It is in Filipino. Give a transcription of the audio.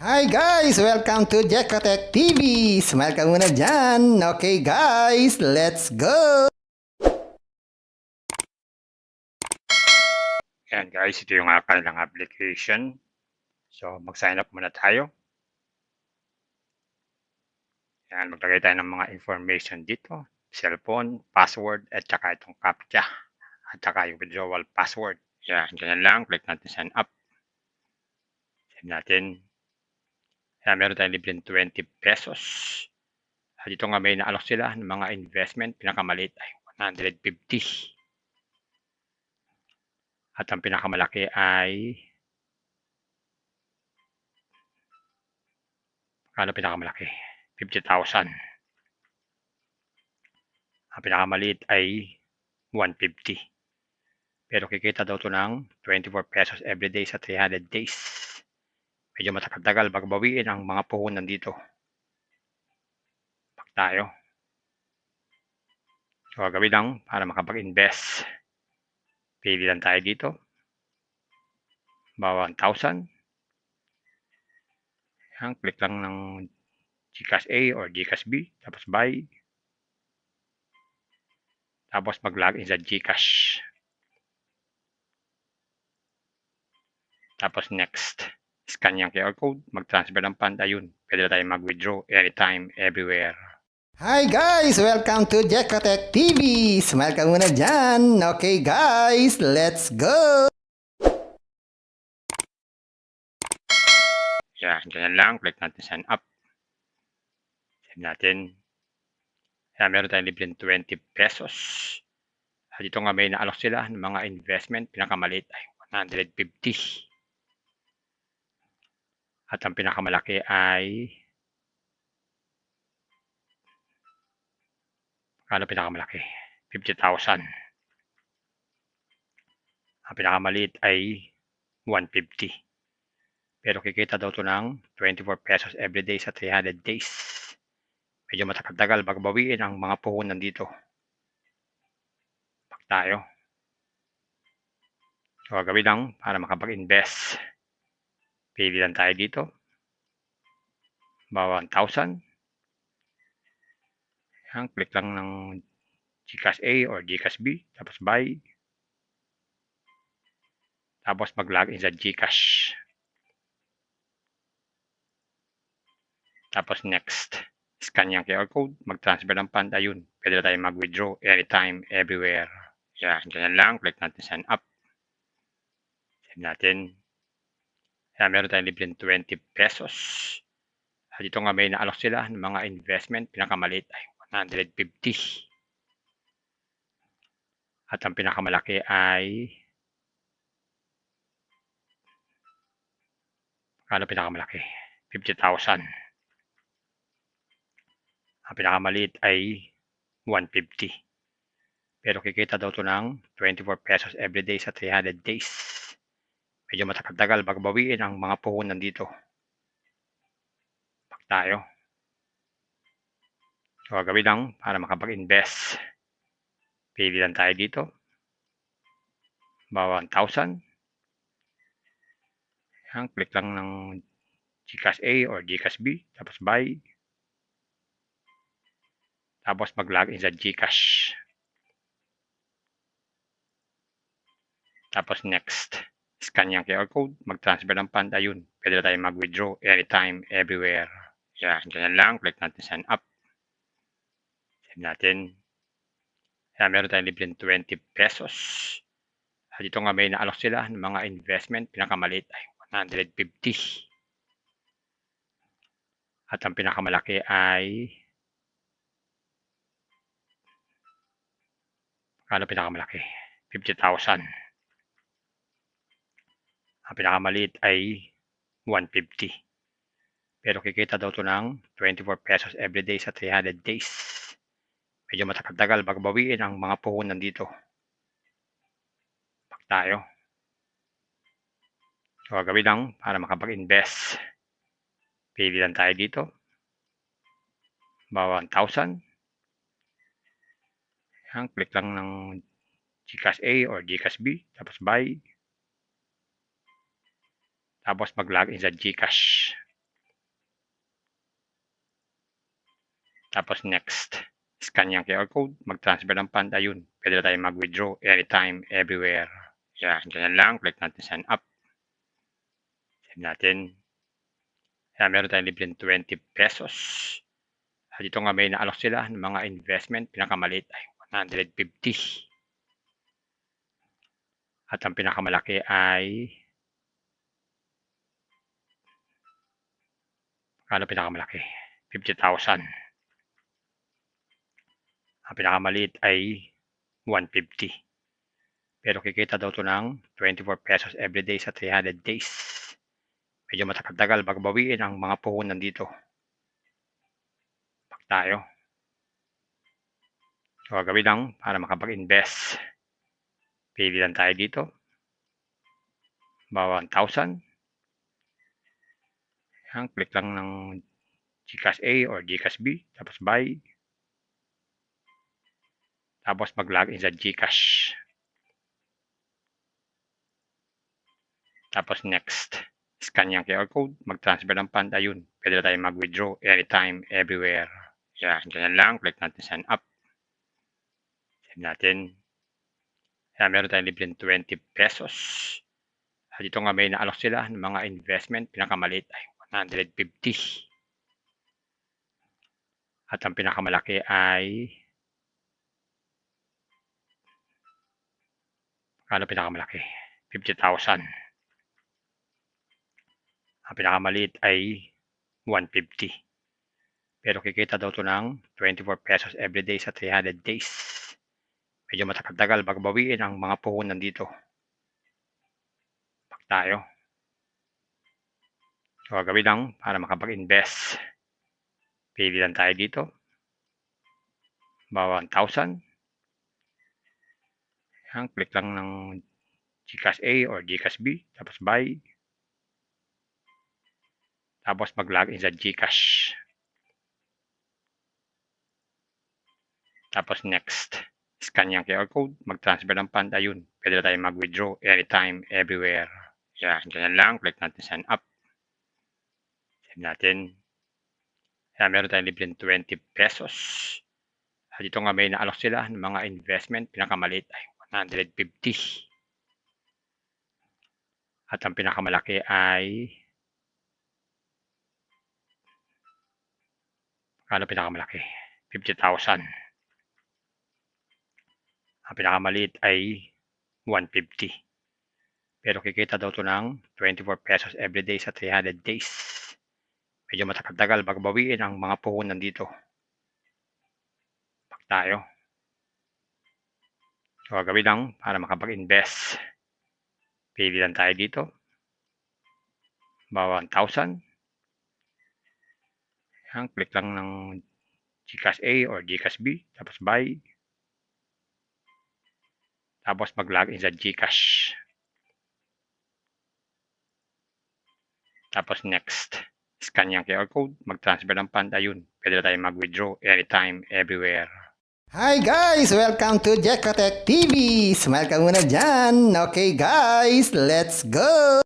Hi guys! Welcome to Jekotech TV! Smile ka muna dyan! Okay guys, let's go! Ayan guys, ito yung kanilang application. So, mag-sign up muna tayo. Ayan, maglagay tayo ng mga information dito. Cellphone, password, at saka itong CAPTCHA. At saka yung withdrawal password. Ayan, ganyan lang. Click natin sign up. Send natin. Ayan, meron tayong libreng 20 pesos. At dito nga may naalok sila ng mga investment. Pinakamaliit ay 150. At ang pinakamalaki ay pinakamalaki? 50,000. Ang pinakamaliit ay 150. Pero kikita daw to ng 24 pesos everyday sa 300 days. Medyo matagal-tagal bago bawiin ang mga puhunan dito. Pag tayo. So, gawin lang para makapag-invest. Pili lang tayo dito. Bawa 1,000. Yan, click lang ng GCash A or GCash B. Tapos buy. Tapos mag-login sa GCash. Tapos next. Scan yung QR code. Mag-transfer ng fund. Ayun. Pwede na tayo mag-withdraw anytime, everywhere. Hi guys! Welcome to Jekotech TV! Smile ka muna dyan! Okay guys, let's go! Yan, ganyan lang. Click natin sign up. Send natin. Ayan, meron tayong libreng 20 pesos. At dito nga may naalok sila ng mga investment. Pinakamaliit ay 150. At ang pinakamalaki ay pinakamalaki? 50,000. Ang pinakamaliit ay 150. Pero kikita daw to ng 24 pesos everyday sa 300 days. Medyo matagal-tagal bago bawiin ang mga puhunan dito. Pag tayo. So, gawin lang para makapag-invest. Pili lang tayo dito. Bawa 1,000. Yan, click lang ng GCash A or GCash B. Tapos buy. Tapos mag-login sa GCash. Tapos next. Scan yung QR code. Mag-transfer ng fund. Ayun. Pwede na tayo mag-withdraw anytime, everywhere. Yan. Ganyan lang. Click natin sign up. Send natin. Yan. Meron tayong libreng 20 pesos. At dito nga may naalok sila ng mga investment. Pinakamaliit ay 150. At ang pinakamalaki ay pinakamalaki? 50,000. Ang pinakamaliit ay 150. Pero kikita daw to ng 24 pesos everyday sa 300 days. Medyo matagal-tagal bago bawiin ang mga puhunan dito. Pag tayo. So, gawin lang para makapag-invest. Pili lang tayo dito. Bawa 1,000. Yan, click lang ng GCash A or GCash B. Tapos buy. 'Tapos mag-login sa GCash. Tapos next. Scan yung QR code. Mag-transfer ng fund. Ayun. Pwede na tayo mag-withdraw anytime, everywhere. Yan. Ganyan lang. Click natin sign up. Send natin. Yan. Meron tayong libreng 20 pesos. At dito nga may naalok sila ng mga investment. Pinakamaliit ay 150. At ang pinakamalaki ay tapos next. Scan yung QR code. Mag-transfer ng fund. Ayun. Pwede na tayo mag-withdraw anytime, everywhere. Yan. Ganyan lang. Click natin sign up. Send natin. Yan. Meron tayong libreng 20 pesos. At dito nga may naalok sila ng mga investment. Pinakamaliit ay 150. At ang pinakamalaki ay pinakamalaki? 50,000. Ang pinakamaliit ay 150. Pero kikita daw to ng 24 pesos everyday sa 300 days. Medyo matagal-tagal bago bawiin ang mga puhunan dito. Pag tayo. So, gawin lang para makapag-invest. Pili lang tayo dito. Bawa 1,000. Yan, click lang ng GCash A or GCash B. Tapos buy. Tapos mag-login sa GCash. Tapos next, scan yung QR code, mag-transfer ng fund, ayun. Pwede na tayo mag-withdraw anytime, everywhere. Yan, ganyan lang. Click natin sign up. Save natin. Yan, meron tayong libreng 20 pesos. At dito nga may naalok sila ng mga investment. Pinakamaliit ay 150. At ang pinakamalaki ay pinakamalaki? 50,000. Ang pinakamaliit ay 150. Pero kikita daw to ng 24 pesos everyday sa 300 days. Medyo matagal-tagal bago bawiin ang mga puhunan dito. Pag tayo. So, gagawin lang para makapag-invest. Pili lang tayo dito. Bawa 1,000. Yan, click lang ng GCash A or GCash B. Tapos buy. Tapos mag-login sa GCash. Tapos next, scan yung QR code, mag-transfer ng fund, ayun. Pwede na tayo mag-withdraw anytime, everywhere. Yan, ganyan lang. Click natin sign up. Save natin. Yan, meron tayong libreng 20 pesos. At dito nga may naalok sila ng mga investment. Pinakamaliit ay 150. At ang pinakamalaki ay pinakamalaki? 50,000. Ang pinakamaliit ay 150. Pero kikita daw to ng 24 pesos everyday sa 300 days. Medyo matagal-tagal bago bawiin ang mga puhunan dito. Pag tayo. So, gagawin lang para makapag-invest. Pili lang tayo dito. Bawa 1,000. Yan, click lang ng GCash A or GCash B. Tapos buy. Tapos mag-login sa GCash. Tapos next, scan yung QR code, mag-transfer ng fund, ayun. Pwede na tayo mag-withdraw anytime, everywhere. Yan, ganyan lang. Click natin sign up. Save natin. Yan, meron tayong libreng 20 pesos. At dito nga may naalok sila ng mga investment. Pinakamaliit ay 150. At ang pinakamalaki ay pinakamalaki? 50,000. Ang pinakamaliit ay 150. Pero kikita daw to ng 24 pesos everyday sa 300 days. Medyo matagal-tagal bago bawiin ang mga puhunan dito. Pag tayo. So, gagawin lang para makapag-invest. Pili lang tayo dito. Bawa 1,000. Yan, click lang ng GCash A or GCash B. Tapos buy. Tapos mag-login sa GCash. Tapos next, scan yung QR code, mag-transfer ng fund, ayun. Pwede na tayo mag-withdraw anytime, everywhere. Hi guys! Welcome to Jekotech TV! Smile ka muna dyan! Okay guys, let's go!